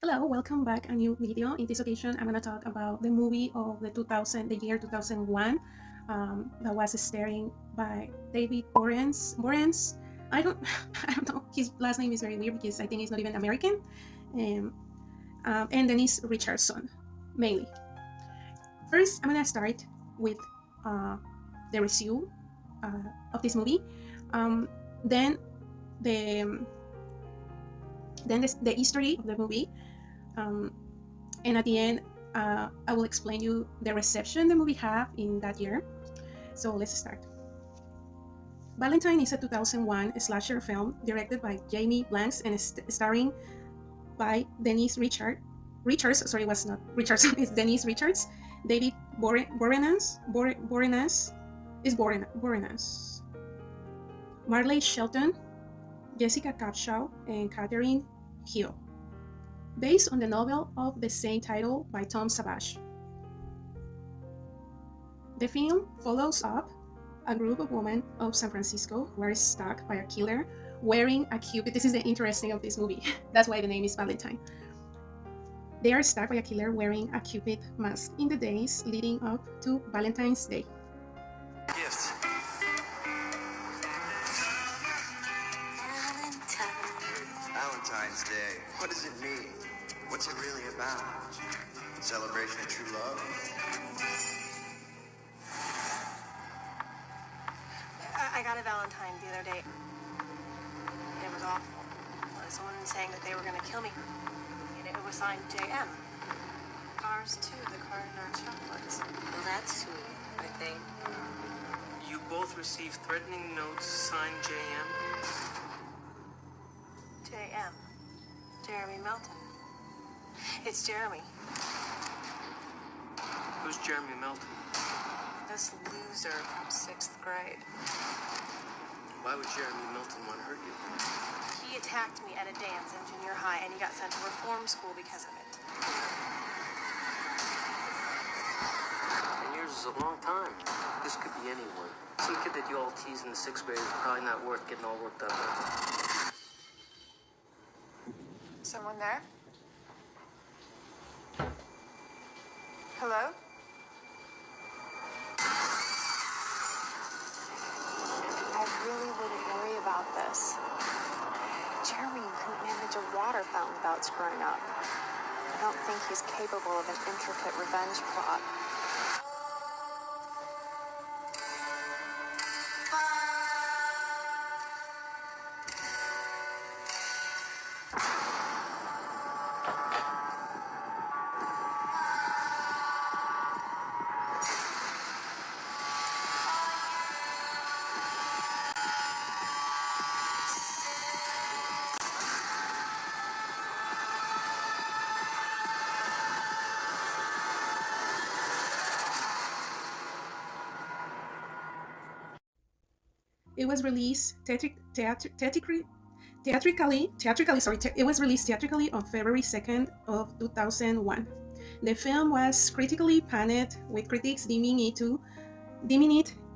Hello, welcome back a new video. In this occasion, I'm gonna talk about the movie of the year 2001, that was starring by David Boreanaz. I don't, I don't know. His last name is very weird because I think he's not even American, um, and Denise Richardson, mainly. First, I'm gonna start with the review of this movie, then the the history of the movie. And at the end, I will explain you the reception the movie had in that year. So let's start. Valentine is a 2001 slasher film directed by Jamie Blanks and starring by Denise Richards. Sorry, was not Richardson. It's Denise Richards, David Boreanaz, Marley Shelton, Jessica Capshaw, and Catherine Hill, based on the novel of the same title by Tom Savage. The film follows up a group of women of San Francisco who are stalked by a killer wearing a cupid. This is the interesting of this movie. That's why the name is Valentine. They are stalked by a killer wearing a cupid mask in the days leading up to Valentine's Day. Gift. Valentine's Day. What does it mean? What's it really about? Celebration of true love? I got a Valentine the other day. It was awful. Someone saying that they were going to kill me. And it was signed JM. Ours too, the card in our chocolates. Well, that's sweet, I think. You both received threatening notes signed JM? JM. Jeremy Melton. It's Jeremy. Who's Jeremy Melton? This loser from 6th grade. Why would Jeremy Melton want to hurt you? He attacked me at a dance in junior high and he got sent to reform school because of it. 10 years is a long time. This could be anyone. Some kid that you all tease in the 6th grade is probably not worth getting all worked up with. Someone there? Hello? I really wouldn't worry about this. Jeremy couldn't manage a water fountain without screwing up. I don't think he's capable of an intricate revenge plot. It was released theatrically on February 2nd of 2001. The film was critically panned, with critics deeming it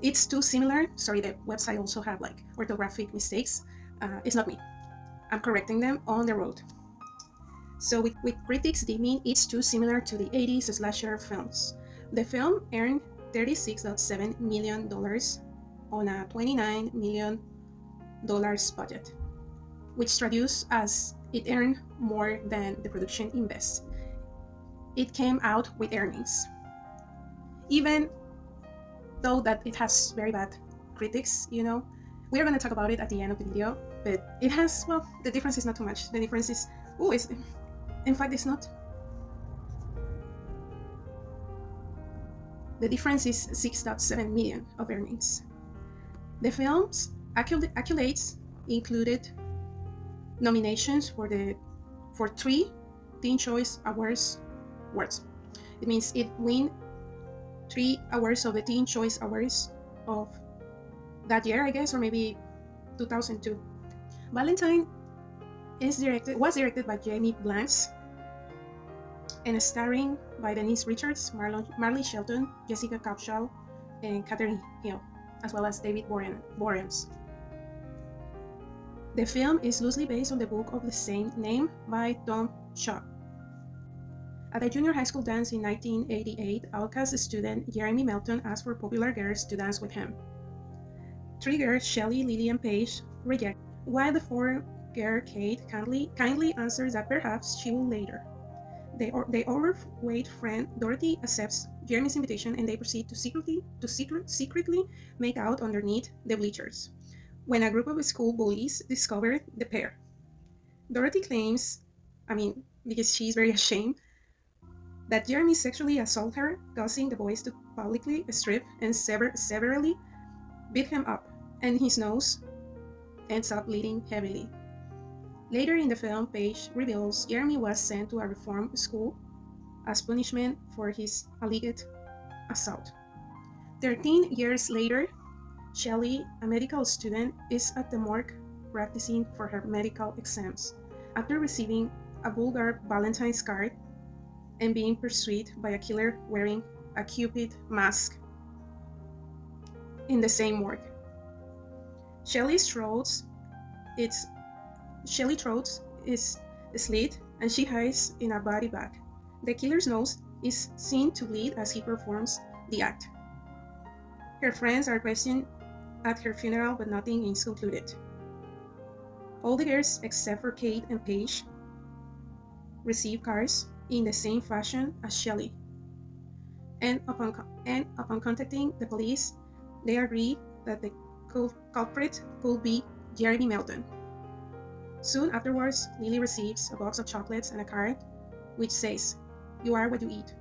it's too similar. Sorry, the website also have like orthographic mistakes. It's not me. I'm correcting them on the road. So with critics deeming it's too similar to the 80s slasher films. The film earned $36.7 million on a $29 million budget, which traduced as it earned more than the production invest. It came out with earnings, even though that it has very bad critics. We are going to talk about it at the end of the video, but it has, well, the difference is not too much. The difference is, in fact, it's not. The difference is 6.7 million of earnings. The film's accolades included nominations for 3 Teen Choice Awards. It means it won 3 awards of the Teen Choice Awards of that year, I guess, or maybe 2002. Valentine was directed by Jamie Blanks and starring by Denise Richards, Marley Shelton, Jessica Capshaw, and Catherine Hill, as well as David Boreanaz. The film is loosely based on the book of the same name by Tom At a junior high school dance in 1988, outcast student Jeremy Melton asked for popular girls to dance with him. 3 girls, Shelley, Lily, and Paige, reject, while the 4th girl, Kate, kindly answers that perhaps she will later. Their overweight friend Dorothy accepts Jeremy's invitation, and they proceed to secretly make out underneath the bleachers when a group of school bullies discover the pair. Dorothy claims, because she's very ashamed, that Jeremy sexually assaulted her, causing the boys to publicly strip and severely beat him up, and his nose ends up bleeding heavily. Later in the film, Paige reveals Jeremy was sent to a reform school as punishment for his alleged assault. 13 years later, Shelley, a medical student, is at the morgue practicing for her medical exams after receiving a vulgar Valentine's card and being pursued by a killer wearing a Cupid mask in the same morgue. Shelley's throat is slit and she hides in a body bag. The killer's nose is seen to bleed as he performs the act. Her friends are questioned at her funeral, but nothing is concluded. All the girls except for Kate and Paige receive cards in the same fashion as Shelley. And upon contacting the police, they agree that the culprit could be Jeremy Melton. Soon afterwards, Lily receives a box of chocolates and a card which says, "You are what you eat."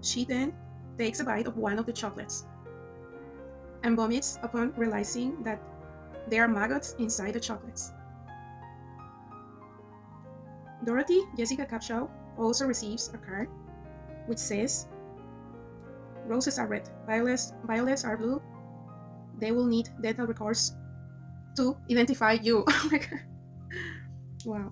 She then takes a bite of one of the chocolates and vomits upon realizing that there are maggots inside the chocolates. Dorothy Jessica Capshaw also receives a card which says, "Roses are red, violets are blue. They will need dental records to identify you." Oh my god. Wow.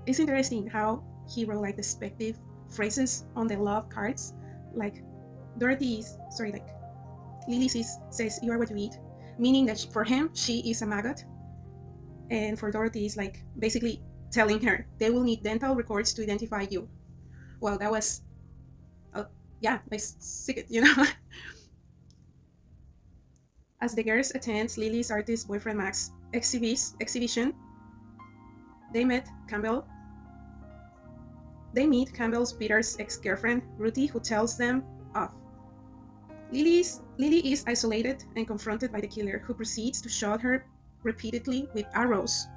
It's interesting how he wrote like despective phrases on the love cards. Like Lily says, "You are what you eat," meaning that for him, she is a maggot. And for Dorothy, is like basically telling her they will need dental records to identify you. Well, that was, like sick, As the girls attend Lily's artist boyfriend Max's exhibition, they meet Campbell's Peter's ex-girlfriend, Ruthie, who tells them off. Lily is isolated and confronted by the killer, who proceeds to shoot her repeatedly with arrows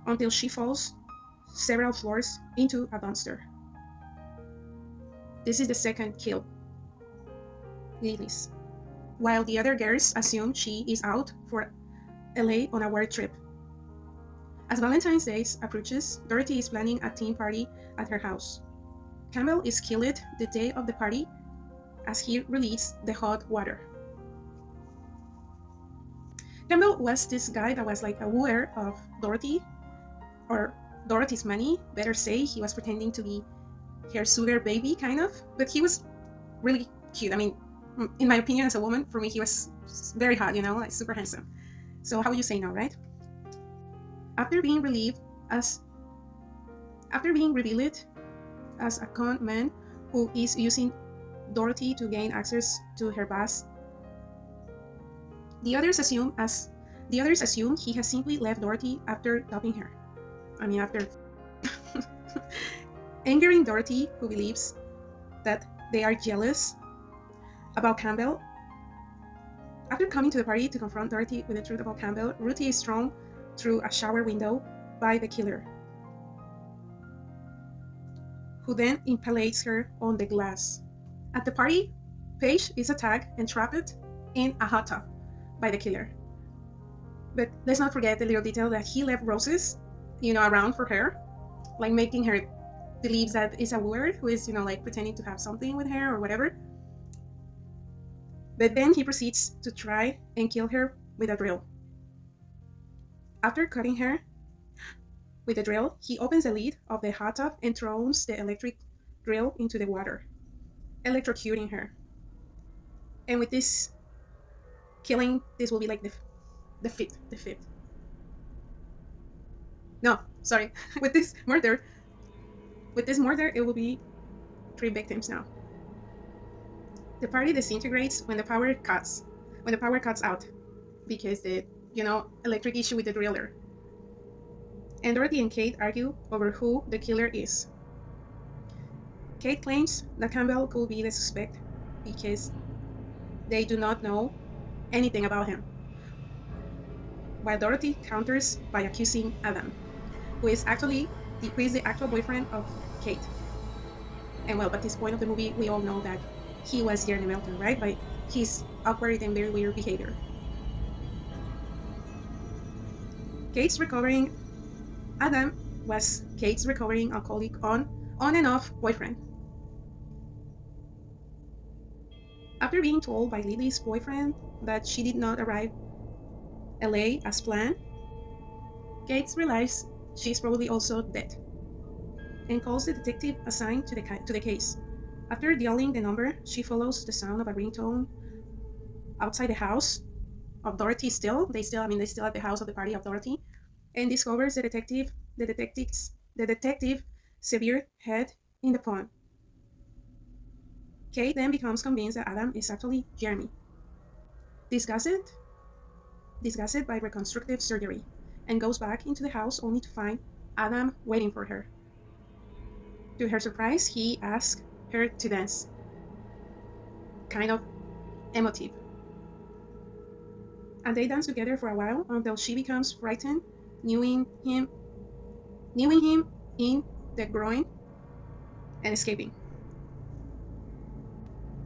until she falls several floors into a dumpster. This is the second kill, Lily's, while the other girls assume she is out for LA on a work trip. As Valentine's Day approaches, Dorothy is planning a theme party at her house. Campbell is killed the day of the party as he released the hot water. Campbell was this guy that was like a wooer of Dorothy, or Dorothy's money, better say. He was pretending to be her sugar baby, kind of, but he was really cute. In my opinion, as a woman, for me, he was very hot, like super handsome. So how would you say no, right? After being revealed as a con man who is using Dorothy to gain access to her past, the others assume he has simply left Dorothy after dumping her. After angering Dorothy, who believes that they are jealous about Campbell. After coming to the party to confront Dorothy with the truth about Campbell, Ruthie is thrown through a shower window by the killer, who then impales her on the glass. At the party, Paige is attacked and trapped in a hot tub by the killer. But let's not forget the little detail that he left roses, around for her, like making her believe that it's a wooer who is, like pretending to have something with her or whatever. But then he proceeds to try and kill her with a drill. After cutting her with the drill, he opens the lid of the hot tub and throws the electric drill into the water, electrocuting her. And with this killing, this will be like the fifth. No, sorry. With this murder, With this murder, it will be 3 victims now. The party disintegrates when the power cuts out because the electric issue with the driller. And Dorothy and Kate argue over who the killer is. Kate claims that Campbell could be the suspect because they do not know anything about him, while Dorothy counters by accusing Adam, who is the actual boyfriend of Kate. And well, at this point of the movie, we all know that he was Jeremy Melton, right? By his awkward and very weird behavior. Adam was Kate's recovering alcoholic on and off boyfriend. After being told by Lily's boyfriend that she did not arrive LA as planned, Kate realizes she's probably also dead and calls the detective assigned to the case. After dialing the number, she follows the sound of a ringtone outside the house of Dorothy. They still at the house of the party of Dorothy, and discovers the detective's severe head in the pond. Kate then becomes convinced that Adam is actually Jeremy, disgusted by reconstructive surgery, and goes back into the house only to find Adam waiting for her. To her surprise, he asks her to dance. Kind of emotive. And they dance together for a while until she becomes frightened, kneeing him in the groin and escaping.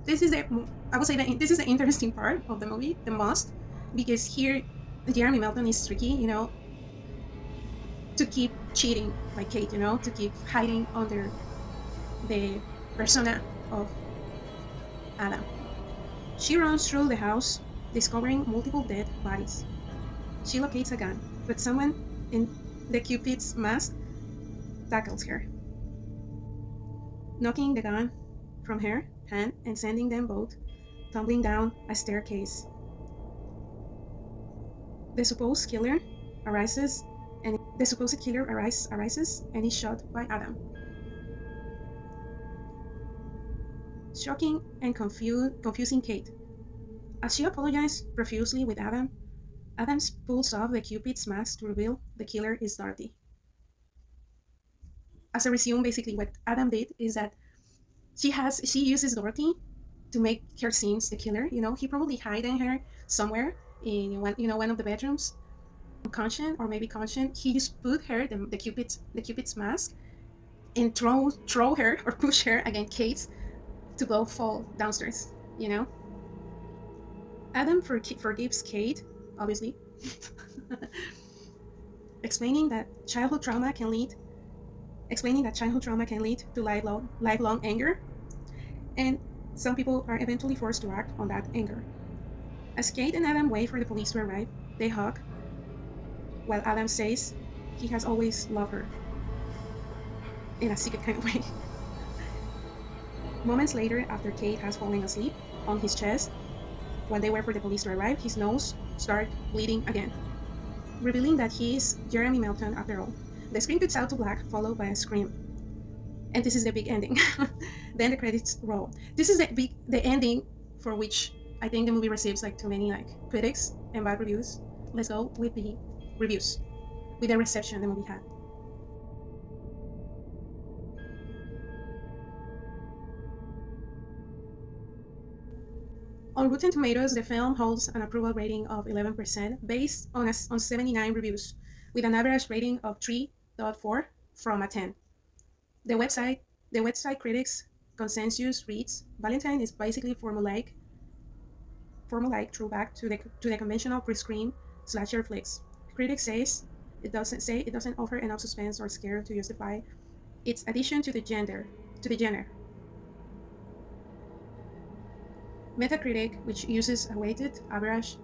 This is the interesting part of the movie the most, because here Jeremy Melton is tricky, to keep cheating like Kate, to keep hiding under the persona of Adam. She runs through the house, discovering multiple dead bodies. She locates a gun, but someone in the Cupid's mask tackles her, knocking the gun from her hand and sending them both tumbling down a staircase. The supposed killer arises and is shot by Adam. Shocking and confusing Kate. As she apologizes profusely with Adam pulls off the Cupid's mask to reveal the killer is Dorothy. As a resume, basically what Adam did is that she uses Dorothy to make her seems the killer. He probably hiding her somewhere in one of the bedrooms, unconscious or maybe conscious. He just put her the Cupid's mask and throw her or push her against Kate to both fall downstairs. Adam forgives Kate, obviously, explaining that childhood trauma can lead to lifelong anger, and some people are eventually forced to act on that anger. As Kate and Adam wait for the police to arrive, they hug, while Adam says he has always loved her in a secret kind of way. Moments later, after Kate has fallen asleep on his chest, when they wait for the police to arrive, his nose starts bleeding again, revealing that he is Jeremy Melton after all. The screen cuts out to black, followed by a scream. And this is the big ending. Then the credits roll. This is the ending for which I think the movie receives too many critics and bad reviews. Let's go with the reviews, with the reception the movie had. On Rotten Tomatoes, the film holds an approval rating of 11% based on 79 reviews, with an average rating of 3.4 from a 10. The website critics' consensus reads, "Valentine is basically formulaic throwback to the conventional pre-screen slasher flicks." Critics says it doesn't offer enough suspense or scare to justify its addition to the genre. Metacritic, which uses a weighted average,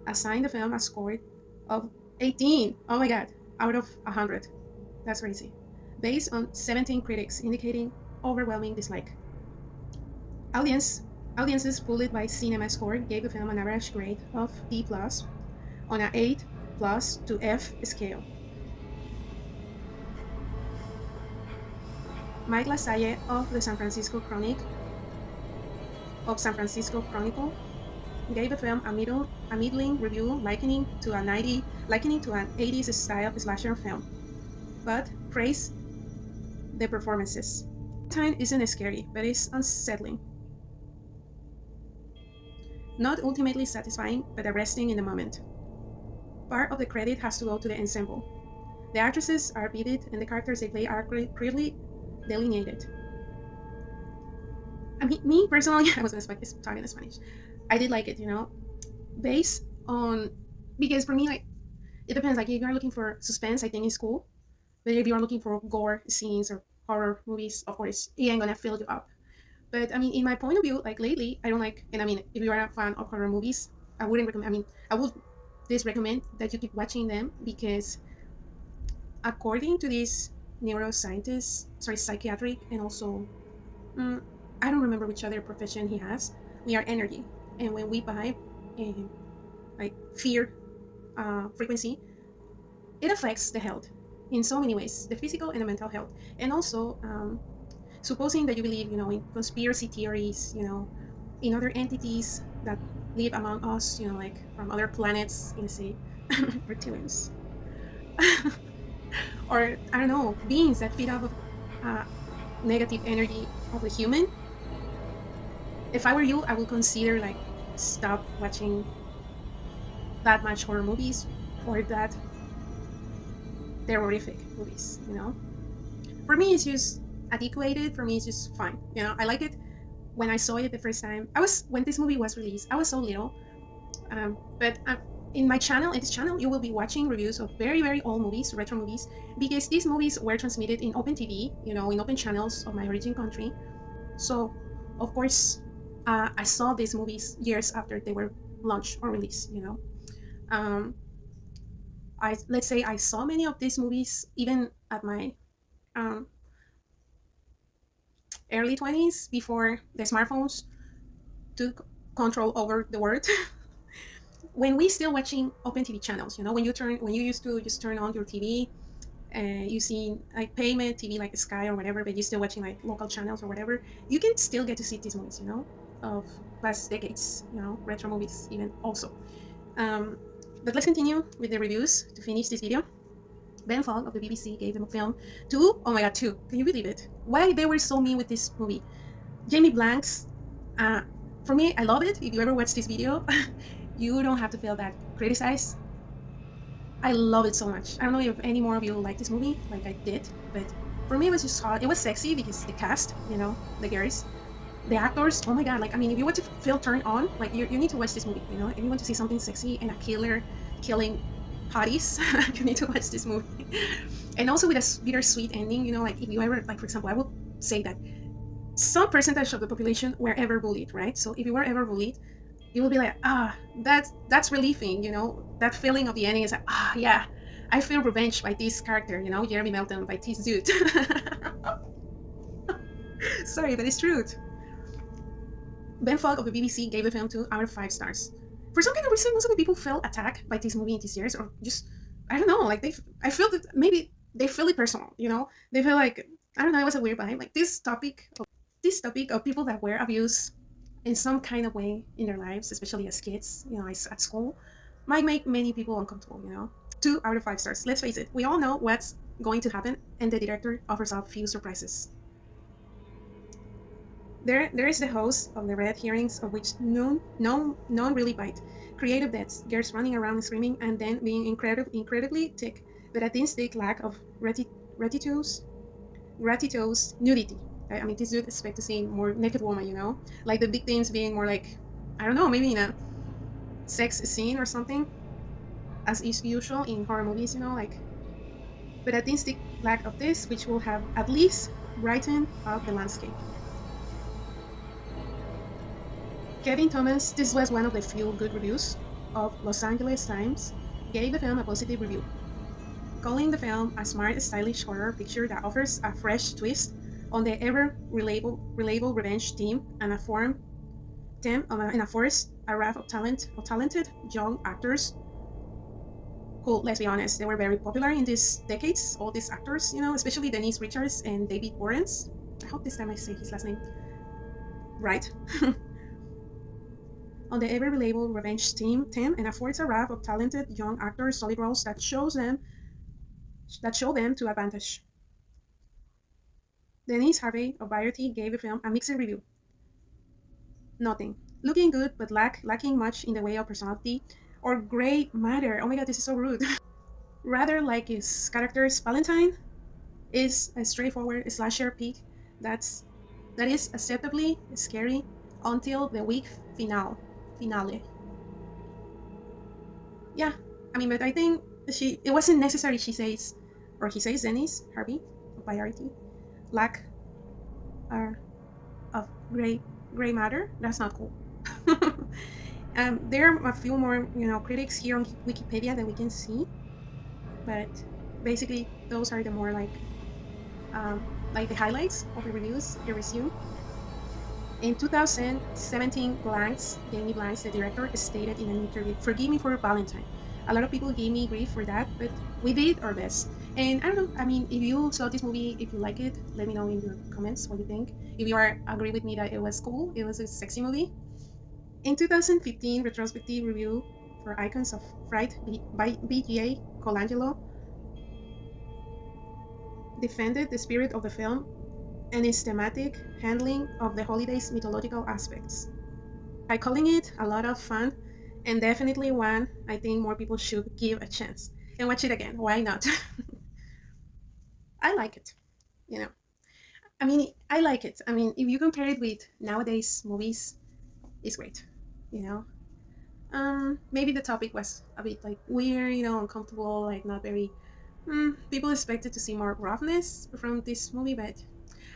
assigned the film a score of 18. Oh my god, out of 100. That's crazy. Based on 17 critics indicating overwhelming dislike. Audiences pulled by Cinema Score gave the film an average grade of D+ on an 8+ to F scale. Mike Lasalle of the San Francisco Chronicle gave the film a middling review, likening to an 80s style slasher film, but praised the performances. Valentine isn't scary, but it's unsettling. Not ultimately satisfying, but arresting in the moment. Part of the credit has to go to the ensemble. The actresses are vivid, and the characters they play are clearly delineated. I mean, me personally, I was talking in Spanish. I did like it, based on, because for me, like, it depends. Like, if you are looking for suspense, I think it's cool. But if you are looking for gore scenes or horror movies, of course, it ain't gonna fill you up. But I mean, in my point of view, like lately, I don't like, and I mean, if you are a fan of horror movies, I wouldn't recommend, I would just recommend that you keep watching them, because according to this psychiatric, and also, I don't remember which other profession he has, we are energy. And when we vibe, like fear frequency, it affects the health in so many ways, the physical and the mental health. And also, supposing that you believe, in conspiracy theories, in other entities that live among us, like from other planets, say, reptilians, or I don't know, beings that feed off of negative energy of the human. If I were you, I would consider like stop watching that much horror movies or that terrorific movies. For me, it's just adequate. For me, it's just fine. I like it. When I saw it the first time, when this movie was released, I was so little. But in my channel, in this channel, you will be watching reviews of very, very old movies, retro movies, because these movies were transmitted in open TV, in open channels of my origin country. So, of course, I saw these movies years after they were launched or released. Let's say I saw many of these movies even at my early 20s, before the smartphones took control over the world. When we still watching open TV channels, when you used to just turn on your TV, you see like payment TV like Sky or whatever, but you're still watching like local channels or whatever, you can still get to see these movies, of past decades, retro movies even also. But let's continue with the reviews to finish this video. Ben Fogg of the BBC gave the film 2. Oh my god, 2. Can you believe it? Why they were so mean with this movie? Jamie Blank's, for me, I love it. If you ever watch this video, you don't have to feel that criticized. I love it so much. I don't know if any more of you like this movie, like I did, but for me, it was just hot. It was sexy because the cast, the girls, the actors, oh my god, like, I mean, if you want to feel turned on, like, you need to watch this movie, if you want to see something sexy and a killer killing hotties, you need to watch this movie. And also with a bittersweet ending, like, if you ever, like, for example, I would say that some percentage of the population were ever bullied, right? So if you were ever bullied, you will be like, that's relieving, that feeling of the ending is like, yeah, I feel revenge by this character, Jeremy Melton, by this dude. Sorry, but it's true. Ben Fogg of the BBC gave the film 2 out of 5 stars. For some kind of reason, most of the people felt attacked by this movie in this years, or just, I don't know, like, I feel that maybe they feel it personal, They feel like, I don't know, it was a weird vibe, like this topic of people that were abused in some kind of way in their lives, especially as kids, at school, might make many people uncomfortable, 2 out of 5 stars. Let's face it, we all know what's going to happen, and the director offers up few surprises. There is the host of the red herrings, of which none really bite. Creative deaths, girls running around screaming, and then being incredibly thick, but a distinct lack of gratuitous nudity. I mean, this dude expect to see more naked woman, like the big things being more like, I don't know, maybe in a sex scene or something, as is usual in horror movies, like, but a distinct lack of this, which will have at least brightened up the landscape. Kevin Thomas, this was one of the few good reviews of Los Angeles Times, gave the film a positive review, calling the film a smart, stylish horror picture that offers a fresh twist on the ever-relatable revenge theme, and a raft of talented young actors cool, let's be honest, they were very popular in these decades, all these actors, you know, especially Denise Richards and David Warrens. I hope this time I say his last name right. On the ever reliable revenge team and affords a raft of talented young actors solid roles that show them to advantage. Denise Harvey of Variety gave the film a mixed review. Nothing. Looking good, but lacking much in the way of personality or gray matter. Oh my god, this is so rude. Rather like his character's Valentine is a straightforward slasher pick that is acceptably scary until the week finale. Yeah, I mean, but I think it wasn't necessary. He says Dennis Harvey of Variety lack of gray matter. That's not cool. There are a few more, you know, critics here on Wikipedia that we can see, but basically those are the more like the highlights of the reviews, the resume. In 2017, Jamie Blanks, the director, stated in an interview, "Forgive me for Valentine. A lot of people gave me grief for that, but we did our best." And I don't know, I mean, if you saw this movie, if you like it, let me know in your comments what you think. If you agree with me that it was cool, it was a sexy movie. In 2015, retrospective review for Icons of Fright by BGA Colangelo defended the spirit of the film and its thematic handling of the holiday's mythological aspects, by calling it a lot of fun and definitely one I think more people should give a chance and watch it again. Why not? I like it, you know. I mean, I like it. I mean, if you compare it with nowadays movies, it's great, you know. Maybe the topic was a bit like weird, you know, uncomfortable, like not very. People expected to see more roughness from this movie, but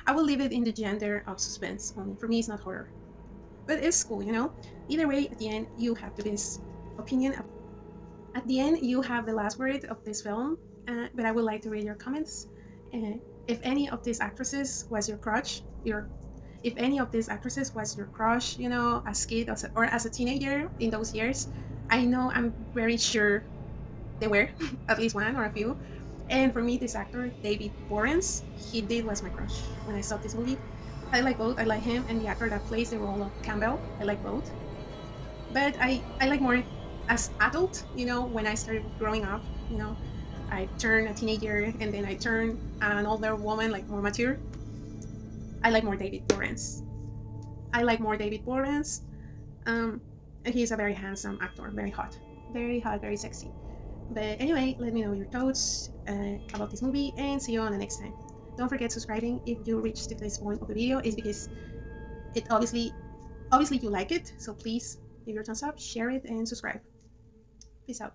I will leave it in the gender of suspense only. For me, it's not horror, but it's cool, you know. Either way, at the end, you have this opinion. At the end, you have the last word of this film. But I would like to read your comments. If any of these actresses was your crush, if any of these actresses was your crush, you know, as a kid or as a teenager in those years, I know I'm very sure they were at least one or a few. And for me, this actor, David Warrens, he was my crush when I saw this movie. I like both. I like him and the actor that plays the role of Campbell. I like both. But I like more as adult, you know, when I started growing up, you know, I turned a teenager and then I turned an older woman, like more mature. I like more David Warrens. And he's a very handsome actor, very hot, very sexy. But anyway, let me know your thoughts about this movie and see you on the next time. Don't forget subscribing if you reached this point of the video. It's because it obviously you like it. So please give your thumbs up, share it, and subscribe. Peace out.